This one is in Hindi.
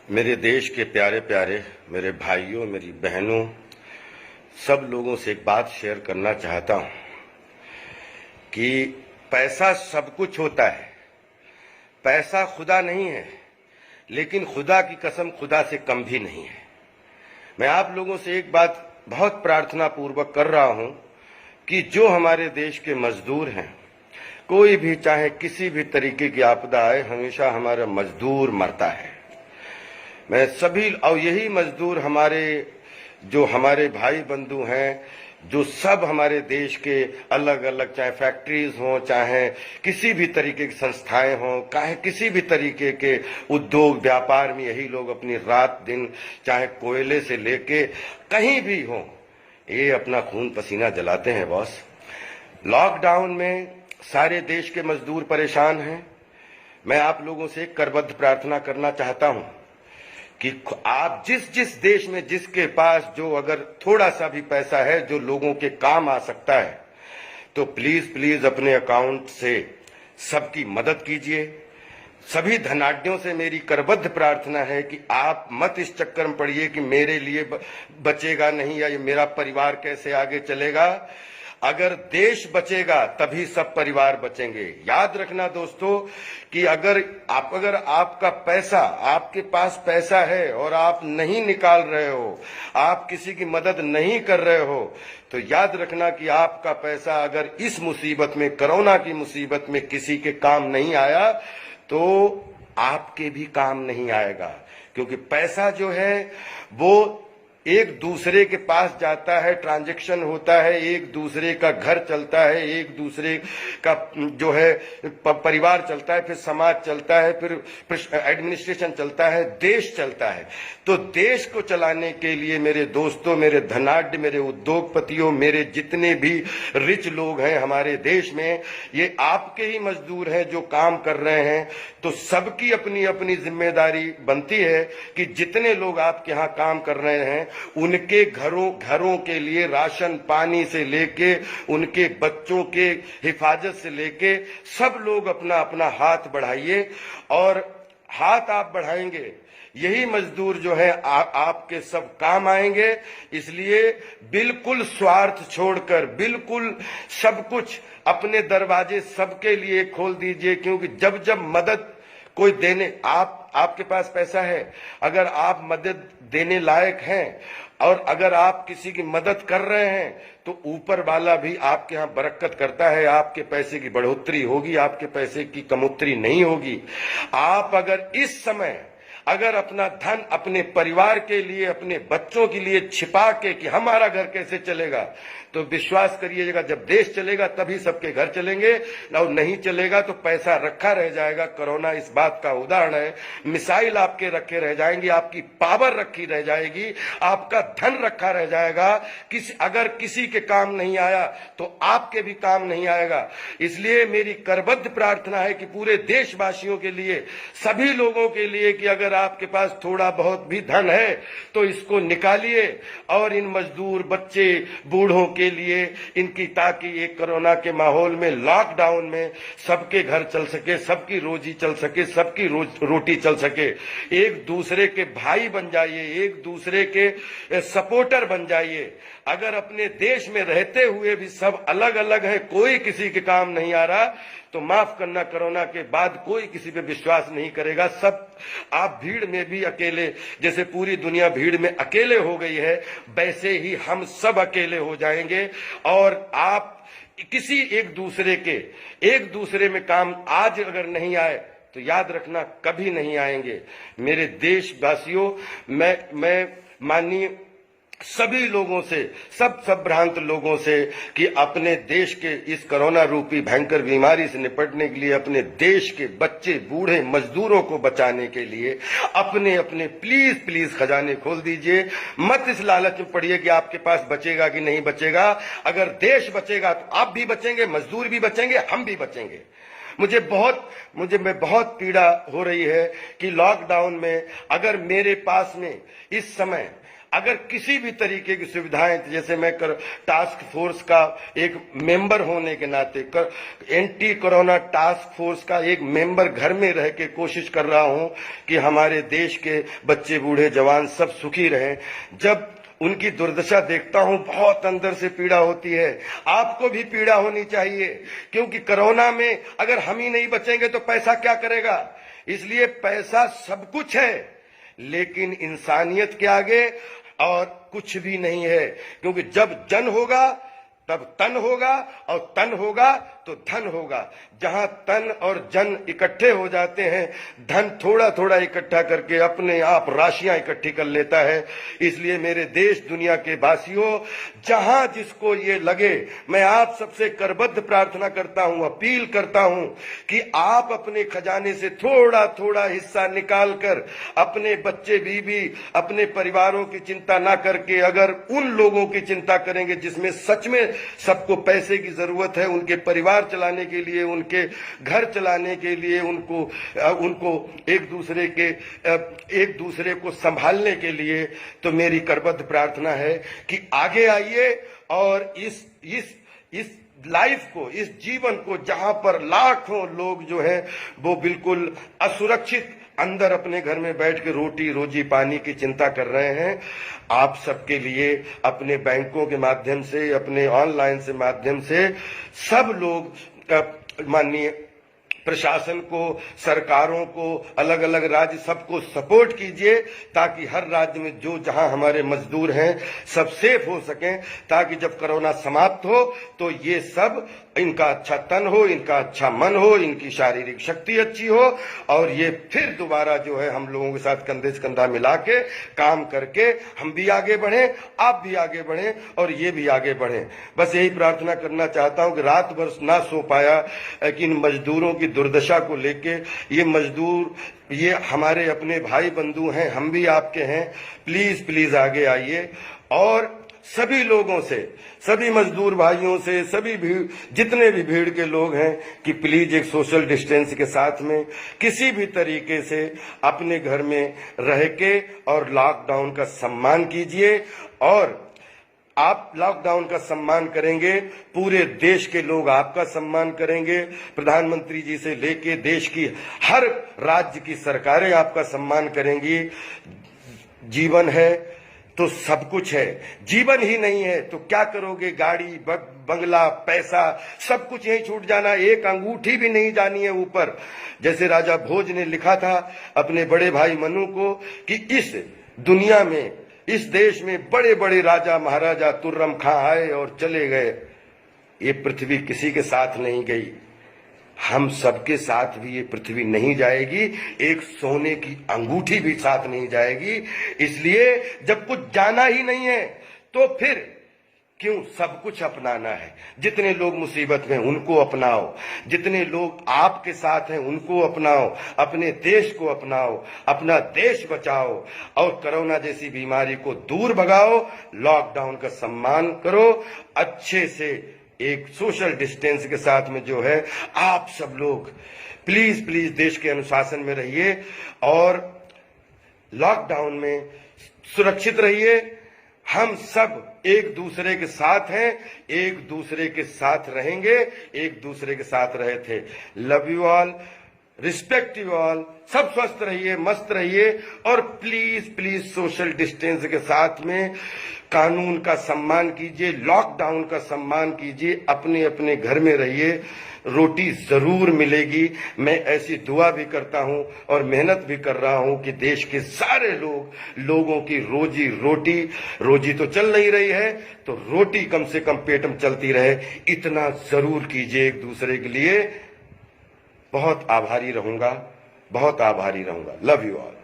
मेरे देश के प्यारे प्यारे मेरे भाइयों, मेरी बहनों, सब लोगों से एक बात शेयर करना चाहता हूं कि पैसा सब कुछ होता है। पैसा खुदा नहीं है, लेकिन खुदा की कसम खुदा से कम भी नहीं है। मैं आप लोगों से एक बात बहुत प्रार्थना पूर्वक कर रहा हूं कि जो हमारे देश के मजदूर हैं, कोई भी चाहे किसी भी तरीके की आपदा आए, हमेशा हमारा मजदूर मरता है। मैं सभी, और यही मजदूर हमारे भाई बंधु हैं, जो सब हमारे देश के अलग अलग, चाहे फैक्ट्रीज हों, चाहे किसी भी तरीके की संस्थाएं हों, चाहे किसी भी तरीके के उद्योग व्यापार में, यही लोग अपनी रात दिन, चाहे कोयले से लेके कहीं भी हों, ये अपना खून पसीना जलाते हैं बॉस। लॉकडाउन में सारे देश के मजदूर परेशान हैं। मैं आप लोगों से एक करबद्ध प्रार्थना करना चाहता हूं कि आप जिस देश में, जिसके पास जो अगर थोड़ा सा भी पैसा है जो लोगों के काम आ सकता है, तो प्लीज प्लीज अपने अकाउंट से सबकी मदद कीजिए। सभी धनाढ्यों से मेरी करबद्ध प्रार्थना है कि आप मत इस चक्कर में पड़िए कि मेरे लिए बचेगा नहीं, या ये मेरा परिवार कैसे आगे चलेगा। अगर देश बचेगा तभी सब परिवार बचेंगे। याद रखना दोस्तों कि अगर आपका पैसा, आपके पास पैसा है और आप नहीं निकाल रहे हो, आप किसी की मदद नहीं कर रहे हो, तो याद रखना कि आपका पैसा अगर इस मुसीबत में, कोरोना की मुसीबत में किसी के काम नहीं आया, तो आपके भी काम नहीं आएगा। क्योंकि पैसा जो है वो एक दूसरे के पास जाता है, ट्रांजैक्शन होता है, एक दूसरे का घर चलता है, एक दूसरे का जो है परिवार चलता है, फिर समाज चलता है, फिर एडमिनिस्ट्रेशन चलता है, देश चलता है। तो देश को चलाने के लिए मेरे दोस्तों, मेरे धनाढ्य, मेरे उद्योगपतियों, मेरे जितने भी रिच लोग हैं हमारे देश में, ये आपके ही मजदूर हैं जो काम कर रहे हैं। तो सबकी अपनी अपनी जिम्मेदारी बनती है कि जितने लोग आपके यहाँ काम कर रहे हैं, उनके घरों के लिए राशन पानी से लेके, उनके बच्चों के हिफाजत से लेके, सब लोग अपना अपना हाथ बढ़ाइए। और हाथ आप बढ़ाएंगे, यही मजदूर जो है आपके सब काम आएंगे। इसलिए बिल्कुल स्वार्थ छोड़कर, बिल्कुल सब कुछ, अपने दरवाजे सबके लिए खोल दीजिए। क्योंकि जब जब मदद कोई देने, आपके पास पैसा है, अगर आप मदद देने लायक हैं और अगर आप किसी की मदद कर रहे हैं, तो ऊपर वाला भी आपके यहाँ बरकत करता है। आपके पैसे की बढ़ोतरी होगी, आपके पैसे की कमोतरी नहीं होगी। आप अगर इस समय अपना धन अपने परिवार के लिए, अपने बच्चों के लिए छिपा के कि हमारा घर कैसे चलेगा, तो विश्वास करिएगा जब देश चलेगा तभी सबके घर चलेंगे, और नहीं चलेगा तो पैसा रखा रह जाएगा। कोरोना इस बात का उदाहरण है। मिसाइल आपके रखे रह जाएंगे, आपकी पावर रखी रह जाएगी, आपका धन रखा रह जाएगा। अगर किसी के काम नहीं आया तो आपके भी काम नहीं आएगा। इसलिए मेरी करबद्ध प्रार्थना है कि पूरे देशवासियों के लिए, सभी लोगों के लिए, कि अगर आपके पास थोड़ा बहुत भी धन है तो इसको निकालिए और इन मजदूर, बच्चे, बूढ़ों के लिए इनकी, ताकि ये कोरोना के माहौल में, लॉकडाउन में सबके घर चल सके, सबकी रोजी चल सके, सबकी रोटी चल सके। एक दूसरे के भाई बन जाइए, एक दूसरे के सपोर्टर बन जाइए। अगर अपने देश में रहते हुए भी सब अलग अलग है, कोई किसी के काम नहीं आ रहा, तो माफ करना, कोरोना के बाद कोई किसी पे विश्वास नहीं करेगा। सब आप भीड़ में भी अकेले, जैसे पूरी दुनिया भीड़ में अकेले हो गई है, वैसे ही हम सब अकेले हो जाएंगे। और आप किसी एक दूसरे में काम आज अगर नहीं आए तो याद रखना कभी नहीं आएंगे। मेरे देशवासियों, मैं माननीय सभी लोगों से, सब भ्रांत लोगों से, कि अपने देश के इस कोरोना रूपी भयंकर बीमारी से निपटने के लिए, अपने देश के बच्चे, बूढ़े, मजदूरों को बचाने के लिए अपने अपने प्लीज खजाने खोल दीजिए। मत इस लालच में पड़िए कि आपके पास बचेगा कि नहीं बचेगा। अगर देश बचेगा तो आप भी बचेंगे, मजदूर भी बचेंगे, हम भी बचेंगे। मुझे बहुत पीड़ा हो रही है कि लॉकडाउन में अगर मेरे पास में इस समय अगर किसी भी तरीके की सुविधाएं, जैसे मैं टास्क फोर्स का एक मेंबर होने के नाते एंटी कोरोना टास्क फोर्स का एक मेंबर घर में रह के कोशिश कर रहा हूं कि हमारे देश के बच्चे बूढ़े जवान सब सुखी रहें। जब उनकी दुर्दशा देखता हूं बहुत अंदर से पीड़ा होती है। आपको भी पीड़ा होनी चाहिए, क्योंकि कोरोना में अगर हम ही नहीं बचेंगे तो पैसा क्या करेगा। इसलिए पैसा सब कुछ है, लेकिन इंसानियत के आगे और कुछ भी नहीं है। क्योंकि जब जन होगा तब तन होगा, और तन होगा तो धन होगा। जहां तन और जन इकट्ठे हो जाते हैं, धन थोड़ा थोड़ा इकट्ठा करके अपने आप राशियां इकट्ठी कर लेता है। इसलिए मेरे देश दुनिया के वासियों, जहां जिसको ये लगे, मैं आप सबसे करबद्ध प्रार्थना करता हूं, अपील करता हूं कि आप अपने खजाने से थोड़ा थोड़ा हिस्सा निकाल कर अपने बच्चे बीवी, अपने परिवारों की चिंता ना करके अगर उन लोगों की चिंता करेंगे जिसमें सच में सबको पैसे की जरूरत है, उनके परिवार चलाने के लिए, उनके घर चलाने के लिए, उनको एक दूसरे को संभालने के लिए, तो मेरी करबद्ध प्रार्थना है कि आगे आइए और इस लाइफ को, इस जीवन को, जहां पर लाखों लोग जो है वो बिल्कुल असुरक्षित अंदर अपने घर में बैठ के रोटी रोजी पानी की चिंता कर रहे हैं, आप सबके लिए अपने बैंकों के माध्यम से, अपने ऑनलाइन से माध्यम से सब लोग माननीय प्रशासन को, सरकारों को, अलग अलग राज्य सबको सपोर्ट कीजिए, ताकि हर राज्य में जो जहां हमारे मजदूर हैं सब सेफ हो सकें, ताकि जब कोरोना समाप्त हो तो ये सब, इनका अच्छा तन हो, इनका अच्छा मन हो, इनकी शारीरिक शक्ति अच्छी हो, और ये फिर दोबारा जो है हम लोगों के साथ कंधे से कंधा मिला के काम करके हम भी आगे बढ़ें, आप भी आगे बढ़ें और ये भी आगे बढ़ें। बस यही प्रार्थना करना चाहता हूं कि रात भर ना सो पाया कि इन मजदूरों की दुर्दशा को लेके, ये मजदूर, ये हमारे अपने भाई बंधु हैं, हम भी आपके हैं, प्लीज प्लीज आगे आइए और सभी लोगों से, सभी मजदूर भाइयों से, सभी जितने भी भीड़ के लोग हैं कि प्लीज एक सोशल डिस्टेंस के साथ में किसी भी तरीके से अपने घर में रह के और लॉकडाउन का सम्मान कीजिए। और आप लॉकडाउन का सम्मान करेंगे, पूरे देश के लोग आपका सम्मान करेंगे। प्रधानमंत्री जी से लेके देश की हर राज्य की सरकारें आपका सम्मान करेंगी। जीवन है तो सब कुछ है, जीवन ही नहीं है तो क्या करोगे। गाड़ी, बंगला, पैसा, सब कुछ यही छूट जाना, एक अंगूठी भी नहीं जानी है ऊपर। जैसे राजा भोज ने लिखा था अपने बड़े भाई मनु को कि इस दुनिया में, इस देश में बड़े बड़े राजा महाराजा तुर्रम खां आए और चले गए, ये पृथ्वी किसी के साथ नहीं गई, हम सबके साथ भी ये पृथ्वी नहीं जाएगी, एक सोने की अंगूठी भी साथ नहीं जाएगी। इसलिए जब कुछ जाना ही नहीं है तो फिर क्यों सब कुछ अपनाना है। जितने लोग मुसीबत में उनको अपनाओ, जितने लोग आपके साथ हैं उनको अपनाओ, अपने देश को अपनाओ, अपना देश बचाओ और कोरोना जैसी बीमारी को दूर भगाओ। लॉकडाउन का सम्मान करो, अच्छे से एक सोशल डिस्टेंस के साथ में जो है आप सब लोग प्लीज प्लीज देश के अनुशासन में रहिए और लॉकडाउन में सुरक्षित रहिए। हम सब एक दूसरे के साथ हैं, एक दूसरे के साथ रहेंगे, एक दूसरे के साथ रहे थे। Love you all, respect you all, सब स्वस्थ रहिए, मस्त रहिए और प्लीज प्लीज सोशल डिस्टेंस के साथ में कानून का सम्मान कीजिए, लॉकडाउन का सम्मान कीजिए, अपने अपने घर में रहिए, रोटी जरूर मिलेगी। मैं ऐसी दुआ भी करता हूं और मेहनत भी कर रहा हूं कि देश के सारे लोगों की रोजी तो चल नहीं रही है, तो रोटी कम से कम पेट में चलती रहे, इतना जरूर कीजिए एक दूसरे के लिए। बहुत आभारी रहूंगा, बहुत आभारी रहूंगा। Love you all.